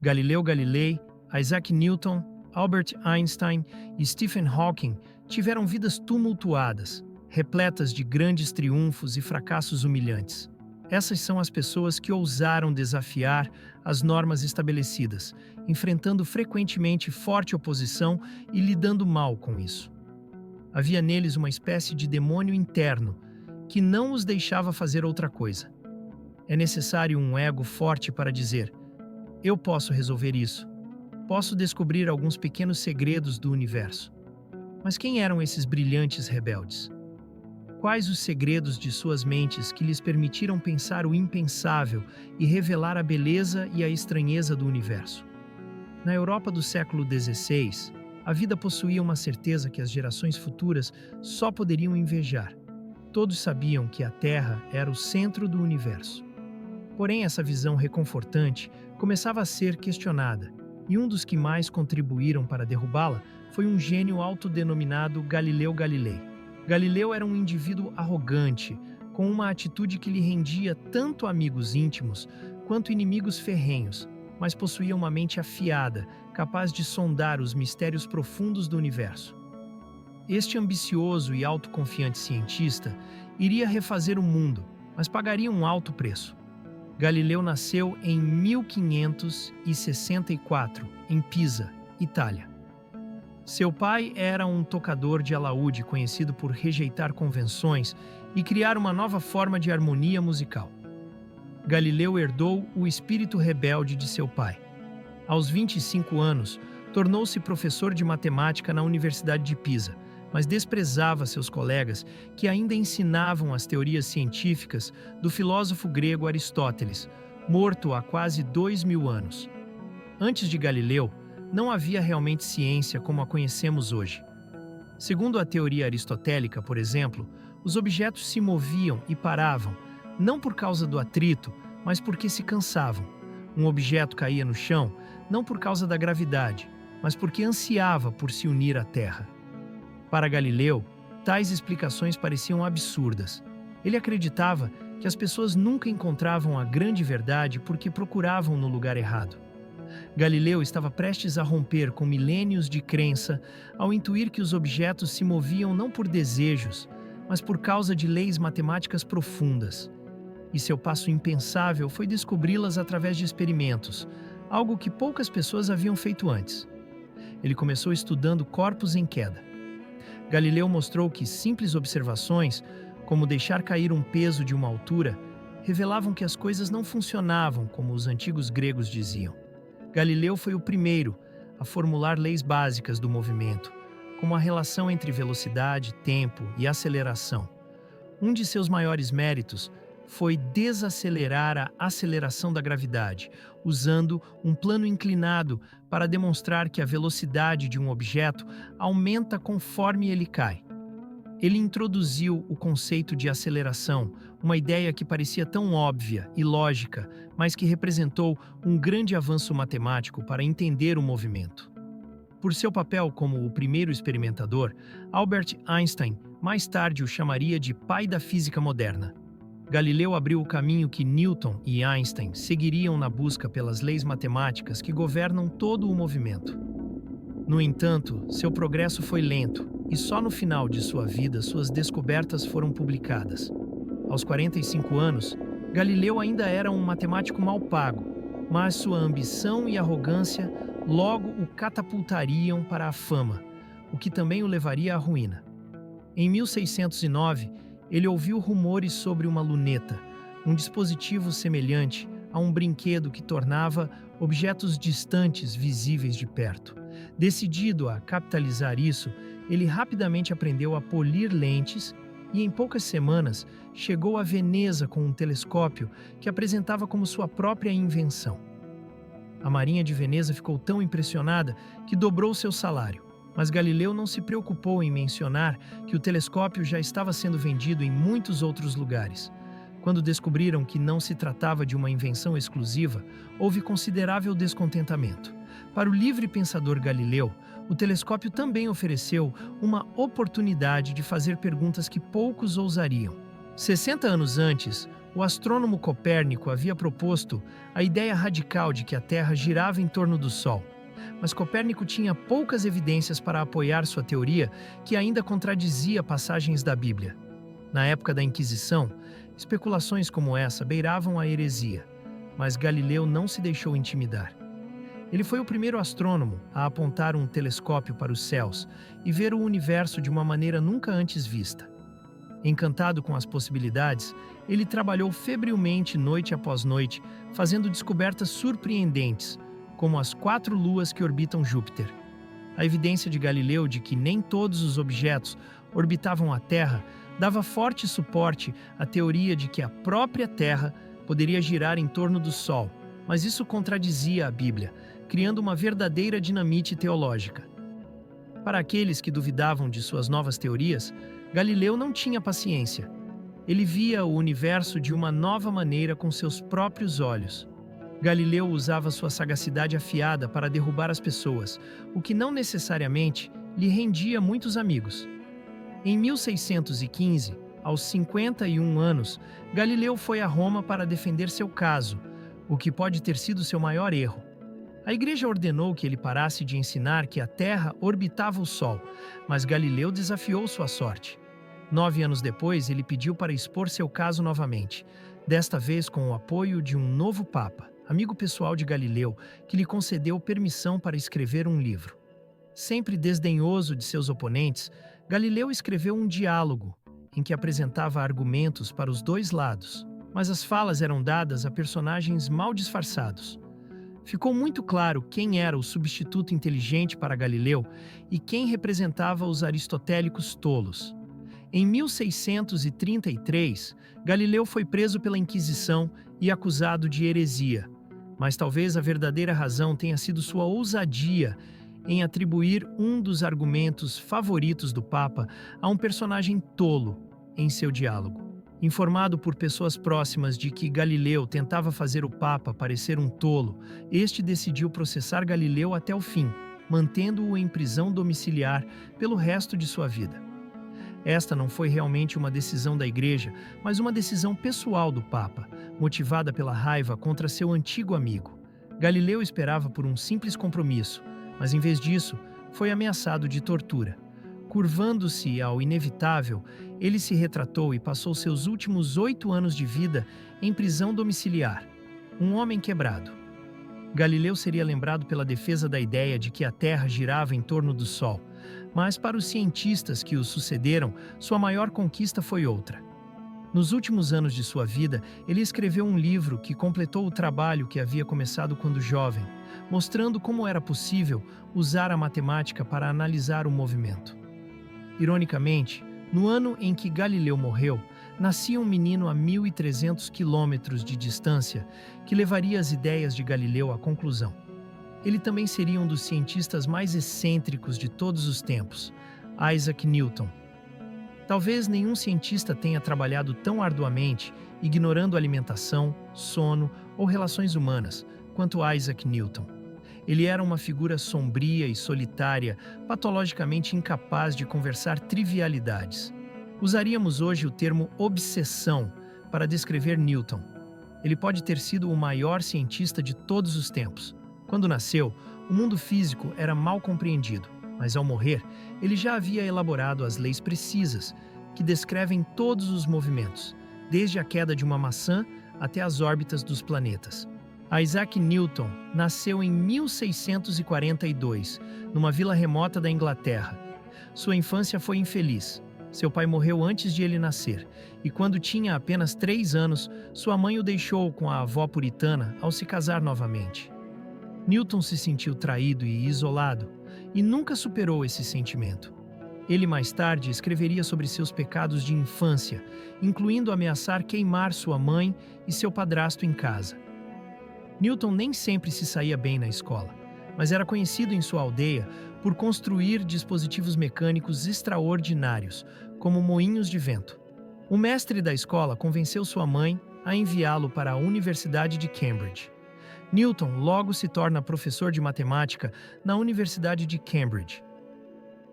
Galileu Galilei, Isaac Newton, Albert Einstein e Stephen Hawking tiveram vidas tumultuadas, repletas de grandes triunfos e fracassos humilhantes. Essas são as pessoas que ousaram desafiar as normas estabelecidas, enfrentando frequentemente forte oposição e lidando mal com isso. Havia neles uma espécie de demônio interno que não os deixava fazer outra coisa. É necessário um ego forte para dizer: eu posso resolver isso. Posso descobrir alguns pequenos segredos do universo. Mas quem eram esses brilhantes rebeldes? Quais os segredos de suas mentes que lhes permitiram pensar o impensável e revelar a beleza e a estranheza do universo? Na Europa do século XVI, a vida possuía uma certeza que as gerações futuras só poderiam invejar. Todos sabiam que a Terra era o centro do universo. Porém, essa visão reconfortante começava a ser questionada, e um dos que mais contribuíram para derrubá-la foi um gênio autodenominado Galileu Galilei. Galileu era um indivíduo arrogante, com uma atitude que lhe rendia tanto amigos íntimos quanto inimigos ferrenhos, mas possuía uma mente afiada, capaz de sondar os mistérios profundos do universo. Este ambicioso e autoconfiante cientista iria refazer o mundo, mas pagaria um alto preço. Galileu nasceu em 1564, em Pisa, Itália. Seu pai era um tocador de alaúde conhecido por rejeitar convenções e criar uma nova forma de harmonia musical. Galileu herdou o espírito rebelde de seu pai. Aos 25 anos, tornou-se professor de matemática na Universidade de Pisa, mas desprezava seus colegas que ainda ensinavam as teorias científicas do filósofo grego Aristóteles, morto há quase 2000 anos. Antes de Galileu, não havia realmente ciência como a conhecemos hoje. Segundo a teoria aristotélica, por exemplo, os objetos se moviam e paravam, não por causa do atrito, mas porque se cansavam. Um objeto caía no chão, não por causa da gravidade, mas porque ansiava por se unir à Terra. Para Galileu, tais explicações pareciam absurdas. Ele acreditava que as pessoas nunca encontravam a grande verdade porque procuravam no lugar errado. Galileu estava prestes a romper com milênios de crença ao intuir que os objetos se moviam não por desejos, mas por causa de leis matemáticas profundas. E seu passo impensável foi descobri-las através de experimentos, algo que poucas pessoas haviam feito antes. Ele começou estudando corpos em queda. Galileu mostrou que simples observações, como deixar cair um peso de uma altura, revelavam que as coisas não funcionavam como os antigos gregos diziam. Galileu foi o primeiro a formular leis básicas do movimento, como a relação entre velocidade, tempo e aceleração. Um de seus maiores méritos foi desacelerar a aceleração da gravidade, usando um plano inclinado para demonstrar que a velocidade de um objeto aumenta conforme ele cai. Ele introduziu o conceito de aceleração, uma ideia que parecia tão óbvia e lógica, mas que representou um grande avanço matemático para entender o movimento. Por seu papel como o primeiro experimentador, Albert Einstein mais tarde o chamaria de pai da física moderna. Galileu abriu o caminho que Newton e Einstein seguiriam na busca pelas leis matemáticas que governam todo o movimento. No entanto, seu progresso foi lento e só no final de sua vida suas descobertas foram publicadas. Aos 45 anos, Galileu ainda era um matemático mal pago, mas sua ambição e arrogância logo o catapultariam para a fama, o que também o levaria à ruína. Em 1609, ele ouviu rumores sobre uma luneta, um dispositivo semelhante a um brinquedo que tornava objetos distantes visíveis de perto. Decidido a capitalizar isso, ele rapidamente aprendeu a polir lentes e, em poucas semanas, chegou a Veneza com um telescópio que apresentava como sua própria invenção. A Marinha de Veneza ficou tão impressionada que dobrou seu salário. Mas Galileu não se preocupou em mencionar que o telescópio já estava sendo vendido em muitos outros lugares. Quando descobriram que não se tratava de uma invenção exclusiva, houve considerável descontentamento. Para o livre pensador Galileu, o telescópio também ofereceu uma oportunidade de fazer perguntas que poucos ousariam. 60 anos antes, O astrônomo Copérnico havia proposto a ideia radical de que a Terra girava em torno do Sol, mas Copérnico tinha poucas evidências para apoiar sua teoria, que ainda contradizia passagens da Bíblia. Na época da Inquisição, especulações como essa beiravam a heresia, mas Galileu não se deixou intimidar. Ele foi o primeiro astrônomo a apontar um telescópio para os céus e ver o universo de uma maneira nunca antes vista. Encantado com as possibilidades, ele trabalhou febrilmente noite após noite, fazendo descobertas surpreendentes, como as 4 luas que orbitam Júpiter. A evidência de Galileu de que nem todos os objetos orbitavam a Terra dava forte suporte à teoria de que a própria Terra poderia girar em torno do Sol, mas isso contradizia a Bíblia, criando uma verdadeira dinamite teológica. Para aqueles que duvidavam de suas novas teorias, Galileu não tinha paciência. Ele via o universo de uma nova maneira com seus próprios olhos. Galileu usava sua sagacidade afiada para derrubar as pessoas, o que não necessariamente lhe rendia muitos amigos. Em 1615, aos 51 anos, Galileu foi a Roma para defender seu caso, o que pode ter sido seu maior erro. A Igreja ordenou que ele parasse de ensinar que a Terra orbitava o Sol, mas Galileu desafiou sua sorte. 9 anos depois, ele pediu para expor seu caso novamente, desta vez com o apoio de um novo Papa, amigo pessoal de Galileu, que lhe concedeu permissão para escrever um livro. Sempre desdenhoso de seus oponentes, Galileu escreveu um diálogo, em que apresentava argumentos para os dois lados, mas as falas eram dadas a personagens mal disfarçados. Ficou muito claro quem era o substituto inteligente para Galileu e quem representava os aristotélicos tolos. Em 1633, Galileu foi preso pela Inquisição e acusado de heresia, mas talvez a verdadeira razão tenha sido sua ousadia em atribuir um dos argumentos favoritos do Papa a um personagem tolo em seu diálogo. Informado por pessoas próximas de que Galileu tentava fazer o Papa parecer um tolo, este decidiu processar Galileu até o fim, mantendo-o em prisão domiciliar pelo resto de sua vida. Esta não foi realmente uma decisão da Igreja, mas uma decisão pessoal do Papa, motivada pela raiva contra seu antigo amigo. Galileu esperava por um simples compromisso, mas em vez disso, foi ameaçado de tortura. Curvando-se ao inevitável, ele se retratou e passou seus últimos 8 anos de vida em prisão domiciliar. Um homem quebrado. Galileu seria lembrado pela defesa da ideia de que a Terra girava em torno do Sol, mas para os cientistas que o sucederam, sua maior conquista foi outra. Nos últimos anos de sua vida, ele escreveu um livro que completou o trabalho que havia começado quando jovem, mostrando como era possível usar a matemática para analisar o movimento. Ironicamente, no ano em que Galileu morreu, nascia um menino a 1.300 quilômetros de distância que levaria as ideias de Galileu à conclusão. Ele também seria um dos cientistas mais excêntricos de todos os tempos, Isaac Newton. Talvez nenhum cientista tenha trabalhado tão arduamente, ignorando alimentação, sono ou relações humanas, quanto Isaac Newton. Ele era uma figura sombria e solitária, patologicamente incapaz de conversar trivialidades. Usaríamos hoje o termo obsessão para descrever Newton. Ele pode ter sido o maior cientista de todos os tempos. Quando nasceu, o mundo físico era mal compreendido, mas ao morrer, ele já havia elaborado as leis precisas, que descrevem todos os movimentos, desde a queda de uma maçã até as órbitas dos planetas. Isaac Newton nasceu em 1642, numa vila remota da Inglaterra. Sua infância foi infeliz. Seu pai morreu antes de ele nascer, e quando tinha apenas 3 anos, sua mãe o deixou com a avó puritana ao se casar novamente. Newton se sentiu traído e isolado, e nunca superou esse sentimento. Ele mais tarde escreveria sobre seus pecados de infância, incluindo ameaçar queimar sua mãe e seu padrasto em casa. Newton nem sempre se saía bem na escola, mas era conhecido em sua aldeia por construir dispositivos mecânicos extraordinários, como moinhos de vento. O mestre da escola convenceu sua mãe a enviá-lo para a Universidade de Cambridge. Newton logo se torna professor de matemática na Universidade de Cambridge.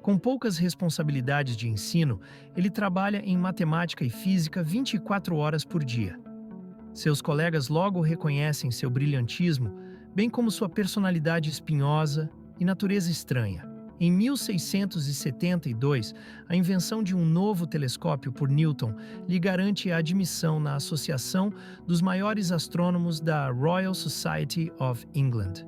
Com poucas responsabilidades de ensino, ele trabalha em matemática e física 24 horas por dia. Seus colegas logo reconhecem seu brilhantismo, bem como sua personalidade espinhosa e natureza estranha. Em 1672, a invenção de um novo telescópio por Newton lhe garante a admissão na Associação dos maiores astrônomos da Royal Society of England.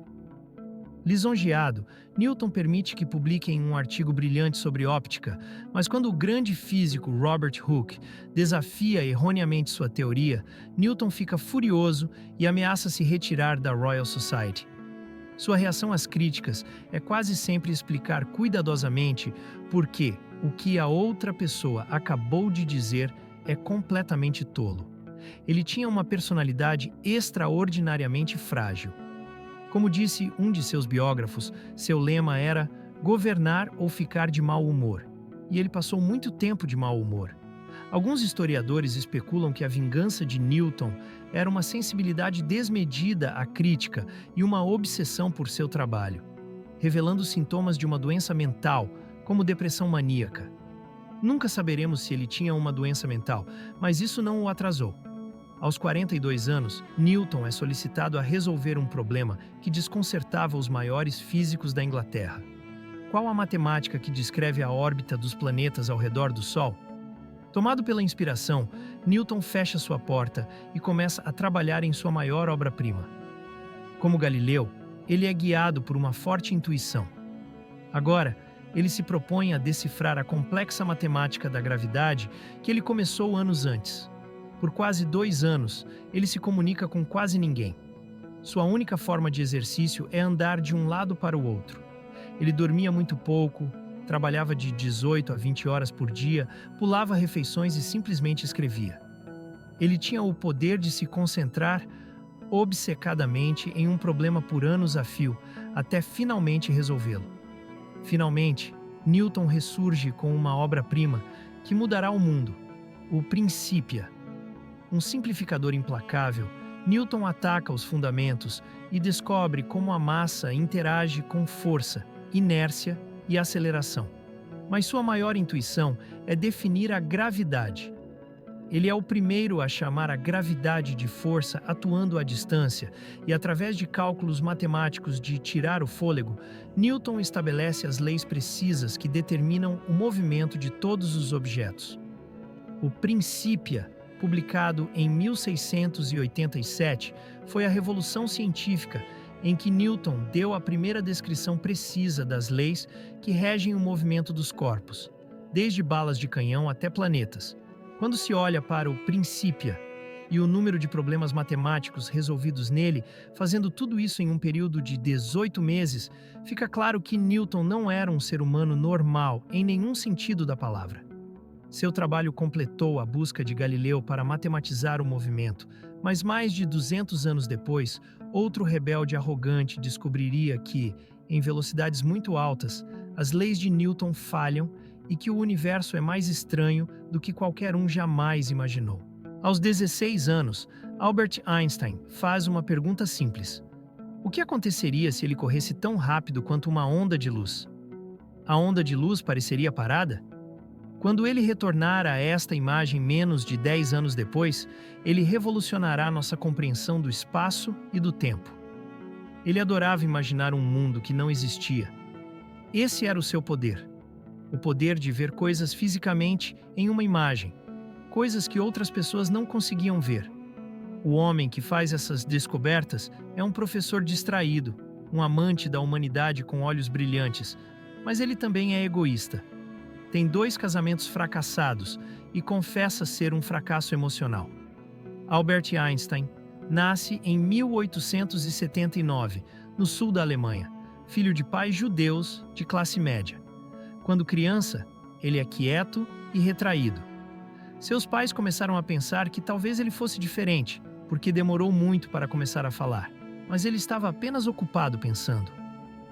Lisonjeado, Newton permite que publiquem um artigo brilhante sobre óptica, mas quando o grande físico Robert Hooke desafia erroneamente sua teoria, Newton fica furioso e ameaça se retirar da Royal Society. Sua reação às críticas é quase sempre explicar cuidadosamente por que o que a outra pessoa acabou de dizer é completamente tolo. Ele tinha uma personalidade extraordinariamente frágil. Como disse um de seus biógrafos, seu lema era governar ou ficar de mau humor, e ele passou muito tempo de mau humor. Alguns historiadores especulam que a vingança de Newton era uma sensibilidade desmedida à crítica e uma obsessão por seu trabalho, revelando sintomas de uma doença mental, como depressão maníaca. Nunca saberemos se ele tinha uma doença mental, mas isso não o atrasou. Aos 42 anos, Newton é solicitado a resolver um problema que desconcertava os maiores físicos da Inglaterra. Qual a matemática que descreve a órbita dos planetas ao redor do Sol? Tomado pela inspiração, Newton fecha sua porta e começa a trabalhar em sua maior obra-prima. Como Galileu, ele é guiado por uma forte intuição. Agora, ele se propõe a decifrar a complexa matemática da gravidade que ele começou anos antes. Por quase 2 anos, ele se comunica com quase ninguém. Sua única forma de exercício é andar de um lado para o outro. Ele dormia muito pouco, trabalhava de 18 a 20 horas por dia, pulava refeições e simplesmente escrevia. Ele tinha o poder de se concentrar obcecadamente em um problema por anos a fio, até finalmente resolvê-lo. Finalmente, Newton ressurge com uma obra-prima que mudará o mundo, o Principia. Um simplificador implacável, Newton ataca os fundamentos e descobre como a massa interage com força, inércia e aceleração. Mas sua maior intuição é definir a gravidade. Ele é o primeiro a chamar a gravidade de força atuando à distância e, através de cálculos matemáticos de tirar o fôlego, Newton estabelece as leis precisas que determinam o movimento de todos os objetos. O Principia, publicado em 1687, foi a revolução científica em que Newton deu a primeira descrição precisa das leis que regem o movimento dos corpos, desde balas de canhão até planetas. Quando se olha para o Principia e o número de problemas matemáticos resolvidos nele, fazendo tudo isso em um período de 18 meses, fica claro que Newton não era um ser humano normal em nenhum sentido da palavra. Seu trabalho completou a busca de Galileu para matematizar o movimento, mas mais de 200 anos depois, outro rebelde arrogante descobriria que, em velocidades muito altas, as leis de Newton falham e que o universo é mais estranho do que qualquer um jamais imaginou. Aos 16 anos, Albert Einstein faz uma pergunta simples. O que aconteceria se ele corresse tão rápido quanto uma onda de luz? A onda de luz pareceria parada? Quando ele retornar a esta imagem menos de 10 anos depois, ele revolucionará nossa compreensão do espaço e do tempo. Ele adorava imaginar um mundo que não existia. Esse era o seu poder. O poder de ver coisas fisicamente em uma imagem, coisas que outras pessoas não conseguiam ver. O homem que faz essas descobertas é um professor distraído, um amante da humanidade com olhos brilhantes, mas ele também é egoísta. Tem 2 casamentos fracassados e confessa ser um fracasso emocional. Albert Einstein nasce em 1879, no sul da Alemanha, filho de pais judeus de classe média. Quando criança, ele é quieto e retraído. Seus pais começaram a pensar que talvez ele fosse diferente, porque demorou muito para começar a falar, mas ele estava apenas ocupado pensando.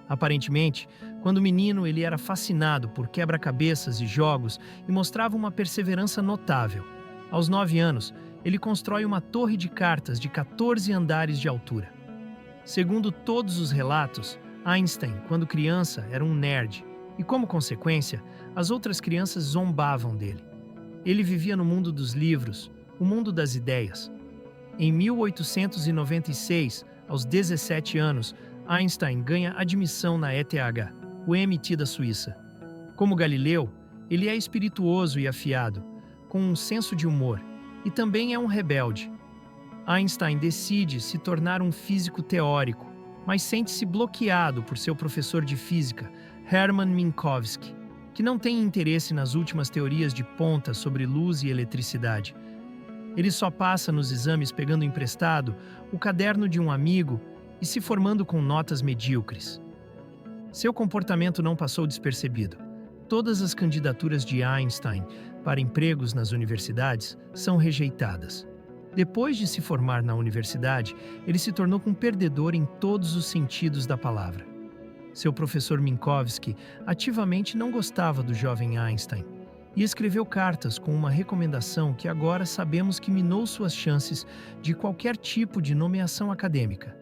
Aparentemente, quando menino, ele era fascinado por quebra-cabeças e jogos e mostrava uma perseverança notável. Aos 9 anos, ele constrói uma torre de cartas de 14 andares de altura. Segundo todos os relatos, Einstein, quando criança, era um nerd e, como consequência, as outras crianças zombavam dele. Ele vivia no mundo dos livros, o mundo das ideias. Em 1896, aos 17 anos, Einstein ganha admissão na ETH, o MIT da Suíça. Como Galileu, ele é espirituoso e afiado, com um senso de humor, e também é um rebelde. Einstein decide se tornar um físico teórico, mas sente-se bloqueado por seu professor de física, Hermann Minkowski, que não tem interesse nas últimas teorias de ponta sobre luz e eletricidade. Ele só passa nos exames pegando emprestado o caderno de um amigo e se formando com notas medíocres. Seu comportamento não passou despercebido. Todas as candidaturas de Einstein para empregos nas universidades são rejeitadas. Depois de se formar na universidade, ele se tornou um perdedor em todos os sentidos da palavra. Seu professor Minkowski ativamente não gostava do jovem Einstein e escreveu cartas com uma recomendação que agora sabemos que minou suas chances de qualquer tipo de nomeação acadêmica.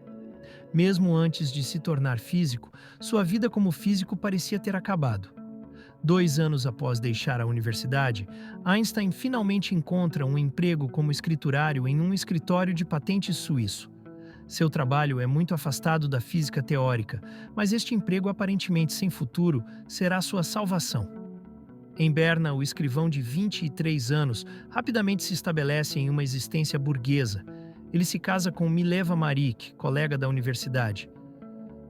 Mesmo antes de se tornar físico, sua vida como físico parecia ter acabado. 2 anos após deixar a universidade, Einstein finalmente encontra um emprego como escriturário em um escritório de patentes suíço. Seu trabalho é muito afastado da física teórica, mas este emprego aparentemente sem futuro será sua salvação. Em Berna, o escrivão de 23 anos rapidamente se estabelece em uma existência burguesa. Ele se casa com Mileva Maric, colega da universidade.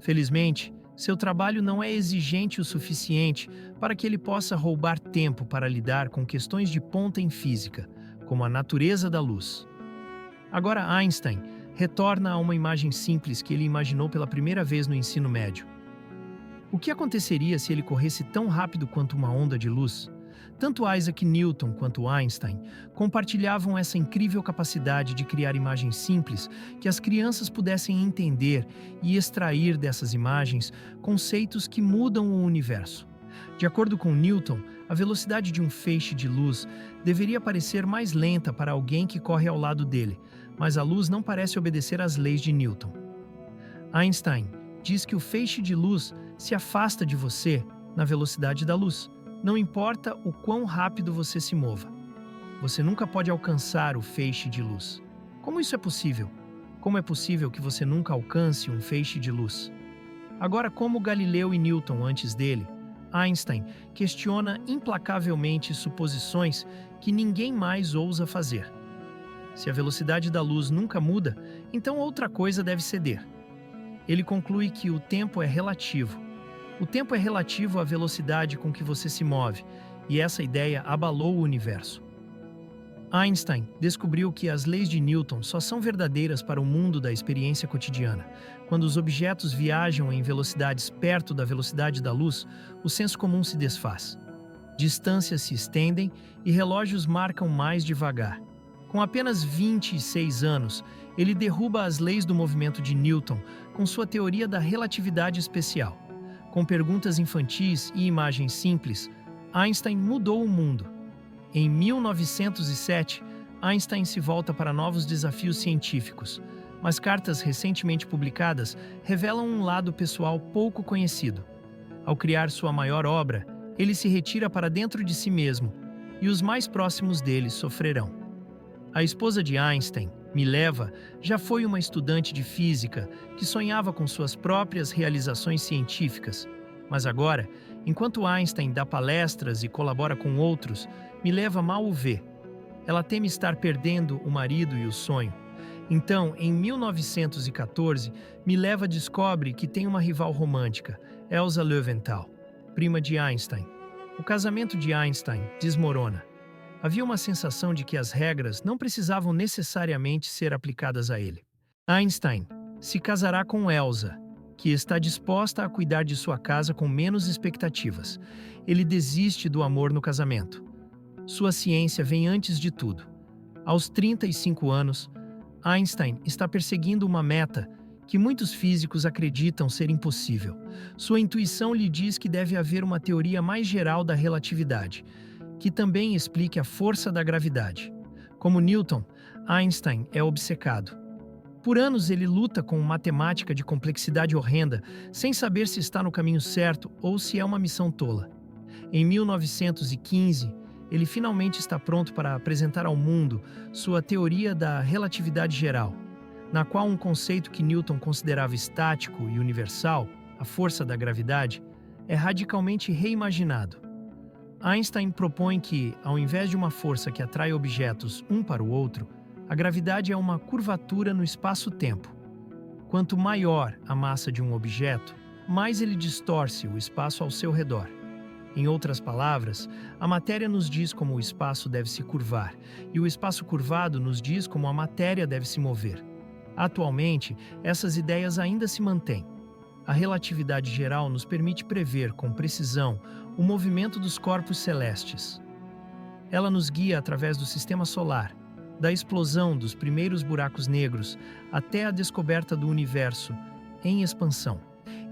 Felizmente, seu trabalho não é exigente o suficiente para que ele possa roubar tempo para lidar com questões de ponta em física, como a natureza da luz. Agora Einstein retorna a uma imagem simples que ele imaginou pela primeira vez no ensino médio. O que aconteceria se ele corresse tão rápido quanto uma onda de luz? Tanto Isaac Newton quanto Einstein compartilhavam essa incrível capacidade de criar imagens simples que as crianças pudessem entender e extrair dessas imagens conceitos que mudam o universo. De acordo com Newton, a velocidade de um feixe de luz deveria parecer mais lenta para alguém que corre ao lado dele, mas a luz não parece obedecer às leis de Newton. Einstein diz que o feixe de luz se afasta de você na velocidade da luz. Não importa o quão rápido você se mova. Você nunca pode alcançar o feixe de luz. Como isso é possível? Como é possível que você nunca alcance um feixe de luz? Agora, como Galileu e Newton antes dele, Einstein questiona implacavelmente suposições que ninguém mais ousa fazer. Se a velocidade da luz nunca muda, então outra coisa deve ceder. Ele conclui que o tempo é relativo. O tempo é relativo à velocidade com que você se move, e essa ideia abalou o universo. Einstein descobriu que as leis de Newton só são verdadeiras para o mundo da experiência cotidiana. Quando os objetos viajam em velocidades perto da velocidade da luz, o senso comum se desfaz. Distâncias se estendem e relógios marcam mais devagar. Com apenas 26 anos, ele derruba as leis do movimento de Newton com sua teoria da relatividade especial. Com perguntas infantis e imagens simples, Einstein mudou o mundo. Em 1907, Einstein se volta para novos desafios científicos, mas cartas recentemente publicadas revelam um lado pessoal pouco conhecido. Ao criar sua maior obra, ele se retira para dentro de si mesmo, e os mais próximos dele sofrerão. A esposa de Einstein, Mileva, já foi uma estudante de física que sonhava com suas próprias realizações científicas. Mas agora, enquanto Einstein dá palestras e colabora com outros, Mileva mal o vê. Ela teme estar perdendo o marido e o sonho. Então, em 1914, Mileva descobre que tem uma rival romântica, Elsa Löwenthal, prima de Einstein. O casamento de Einstein desmorona. Havia uma sensação de que as regras não precisavam necessariamente ser aplicadas a ele. Einstein se casará com Elsa, que está disposta a cuidar de sua casa com menos expectativas. Ele desiste do amor no casamento. Sua ciência vem antes de tudo. Aos 35 anos, Einstein está perseguindo uma meta que muitos físicos acreditam ser impossível. Sua intuição lhe diz que deve haver uma teoria mais geral da relatividade, que também explique a força da gravidade. Como Newton, Einstein é obcecado. Por anos ele luta com matemática de complexidade horrenda, sem saber se está no caminho certo ou se é uma missão tola. Em 1915, ele finalmente está pronto para apresentar ao mundo sua teoria da relatividade geral, na qual um conceito que Newton considerava estático e universal, a força da gravidade, é radicalmente reimaginado. Einstein propõe que, ao invés de uma força que atrai objetos um para o outro, a gravidade é uma curvatura no espaço-tempo. Quanto maior a massa de um objeto, mais ele distorce o espaço ao seu redor. Em outras palavras, a matéria nos diz como o espaço deve se curvar, e o espaço curvado nos diz como a matéria deve se mover. Atualmente, essas ideias ainda se mantêm. A relatividade geral nos permite prever com precisão o movimento dos corpos celestes. Ela nos guia através do sistema solar, da explosão dos primeiros buracos negros até a descoberta do universo em expansão.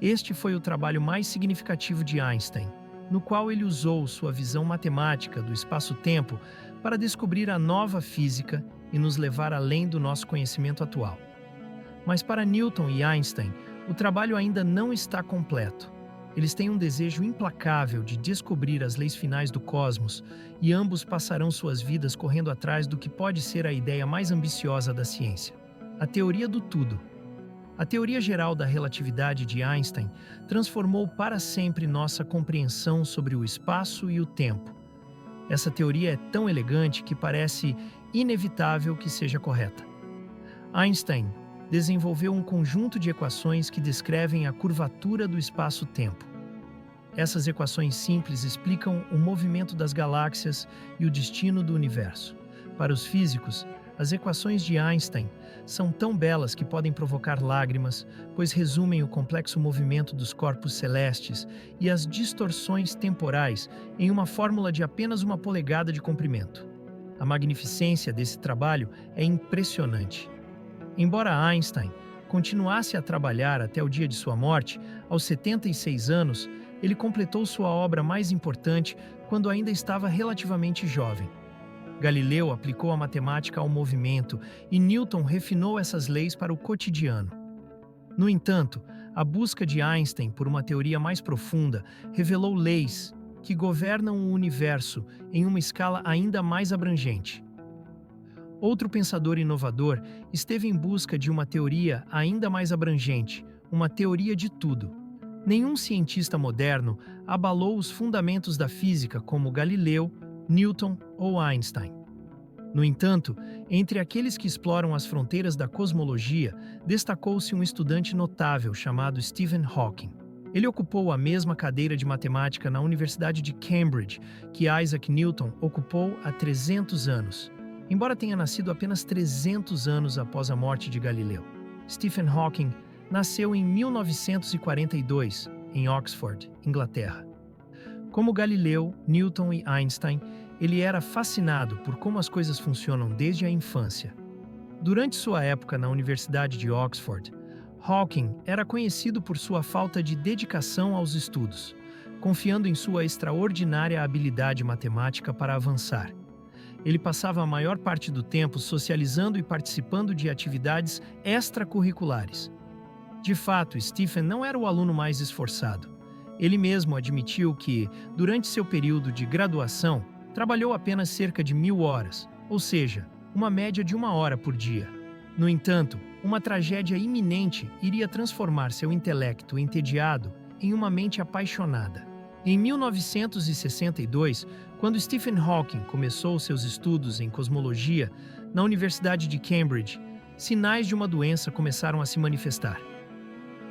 Este foi o trabalho mais significativo de Einstein, no qual ele usou sua visão matemática do espaço-tempo para descobrir a nova física e nos levar além do nosso conhecimento atual. Mas para Newton e Einstein, o trabalho ainda não está completo. Eles têm um desejo implacável de descobrir as leis finais do cosmos e ambos passarão suas vidas correndo atrás do que pode ser a ideia mais ambiciosa da ciência: a teoria do tudo. A teoria geral da relatividade de Einstein transformou para sempre nossa compreensão sobre o espaço e o tempo. Essa teoria é tão elegante que parece inevitável que seja correta. Einstein desenvolveu um conjunto de equações que descrevem a curvatura do espaço-tempo. Essas equações simples explicam o movimento das galáxias e o destino do universo. Para os físicos, as equações de Einstein são tão belas que podem provocar lágrimas, pois resumem o complexo movimento dos corpos celestes e as distorções temporais em uma fórmula de apenas 1 polegada de comprimento. A magnificência desse trabalho é impressionante. Embora Einstein continuasse a trabalhar até o dia de sua morte, aos 76 anos, ele completou sua obra mais importante quando ainda estava relativamente jovem. Galileu aplicou a matemática ao movimento e Newton refinou essas leis para o cotidiano. No entanto, a busca de Einstein por uma teoria mais profunda revelou leis que governam o universo em uma escala ainda mais abrangente. Outro pensador inovador esteve em busca de uma teoria ainda mais abrangente, uma teoria de tudo. Nenhum cientista moderno abalou os fundamentos da física como Galileu, Newton ou Einstein. No entanto, entre aqueles que exploram as fronteiras da cosmologia, destacou-se um estudante notável chamado Stephen Hawking. Ele ocupou a mesma cadeira de matemática na Universidade de Cambridge que Isaac Newton ocupou há 300 anos. Embora tenha nascido apenas 300 anos após a morte de Galileu, Stephen Hawking nasceu em 1942, em Oxford, Inglaterra. Como Galileu, Newton e Einstein, ele era fascinado por como as coisas funcionam desde a infância. Durante sua época na Universidade de Oxford, Hawking era conhecido por sua falta de dedicação aos estudos, confiando em sua extraordinária habilidade matemática para avançar. Ele passava a maior parte do tempo socializando e participando de atividades extracurriculares. De fato, Stephen não era o aluno mais esforçado. Ele mesmo admitiu que, durante seu período de graduação, trabalhou apenas cerca de 1.000 horas, ou seja, uma média de 1 hora por dia. No entanto, uma tragédia iminente iria transformar seu intelecto entediado em uma mente apaixonada. Em 1962, quando Stephen Hawking começou seus estudos em cosmologia na Universidade de Cambridge, sinais de uma doença começaram a se manifestar.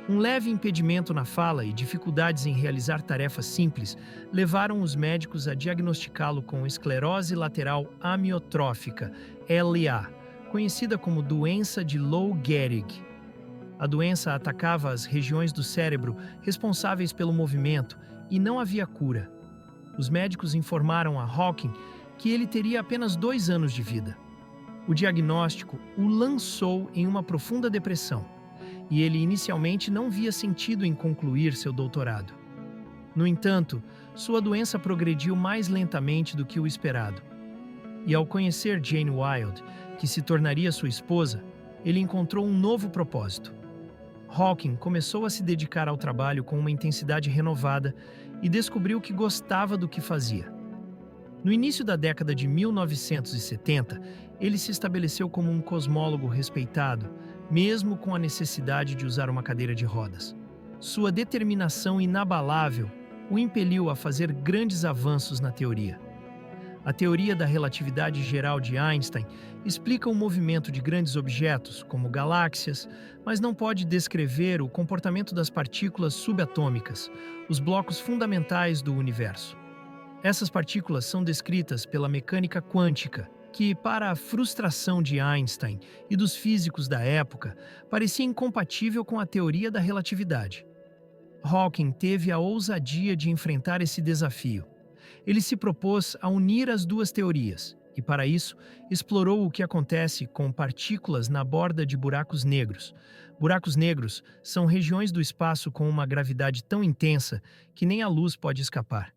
Um leve impedimento na fala e dificuldades em realizar tarefas simples levaram os médicos a diagnosticá-lo com esclerose lateral amiotrófica, LA, conhecida como doença de Lou Gehrig. A doença atacava as regiões do cérebro responsáveis pelo movimento e não havia cura. Os médicos informaram a Hawking que ele teria apenas 2 anos de vida. O diagnóstico o lançou em uma profunda depressão, e ele inicialmente não via sentido em concluir seu doutorado. No entanto, sua doença progrediu mais lentamente do que o esperado. E ao conhecer Jane Wilde, que se tornaria sua esposa, ele encontrou um novo propósito. Hawking começou a se dedicar ao trabalho com uma intensidade renovada e descobriu que gostava do que fazia. No início da década de 1970, ele se estabeleceu como um cosmólogo respeitado, mesmo com a necessidade de usar uma cadeira de rodas. Sua determinação inabalável o impeliu a fazer grandes avanços na teoria. A teoria da relatividade geral de Einstein explica o movimento de grandes objetos, como galáxias, mas não pode descrever o comportamento das partículas subatômicas, os blocos fundamentais do universo. Essas partículas são descritas pela mecânica quântica, que, para a frustração de Einstein e dos físicos da época, parecia incompatível com a teoria da relatividade. Hawking teve a ousadia de enfrentar esse desafio. Ele se propôs a unir as duas teorias e, para isso, explorou o que acontece com partículas na borda de buracos negros. Buracos negros são regiões do espaço com uma gravidade tão intensa que nem a luz pode escapar.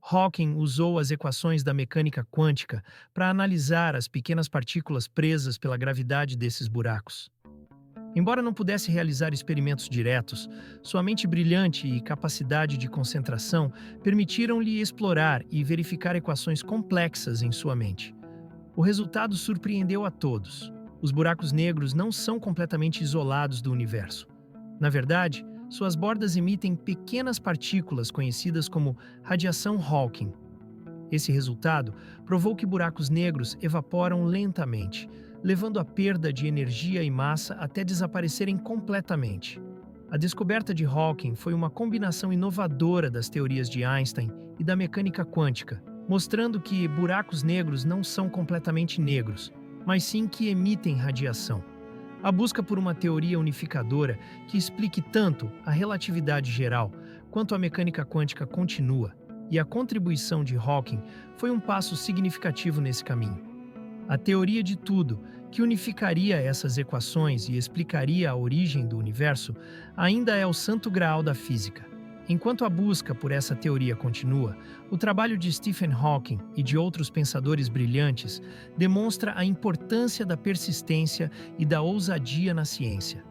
Hawking usou as equações da mecânica quântica para analisar as pequenas partículas presas pela gravidade desses buracos. Embora não pudesse realizar experimentos diretos, sua mente brilhante e capacidade de concentração permitiram-lhe explorar e verificar equações complexas em sua mente. O resultado surpreendeu a todos. Os buracos negros não são completamente isolados do universo. Na verdade, suas bordas emitem pequenas partículas conhecidas como radiação Hawking. Esse resultado provou que buracos negros evaporam lentamente, levando à perda de energia e massa até desaparecerem completamente. A descoberta de Hawking foi uma combinação inovadora das teorias de Einstein e da mecânica quântica, mostrando que buracos negros não são completamente negros, mas sim que emitem radiação. A busca por uma teoria unificadora que explique tanto a relatividade geral quanto a mecânica quântica continua, e a contribuição de Hawking foi um passo significativo nesse caminho. A teoria de tudo, que unificaria essas equações e explicaria a origem do universo, ainda é o santo graal da física. Enquanto a busca por essa teoria continua, o trabalho de Stephen Hawking e de outros pensadores brilhantes demonstra a importância da persistência e da ousadia na ciência.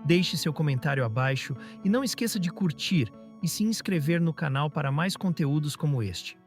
Deixe seu comentário abaixo e não esqueça de curtir e se inscrever no canal para mais conteúdos como este.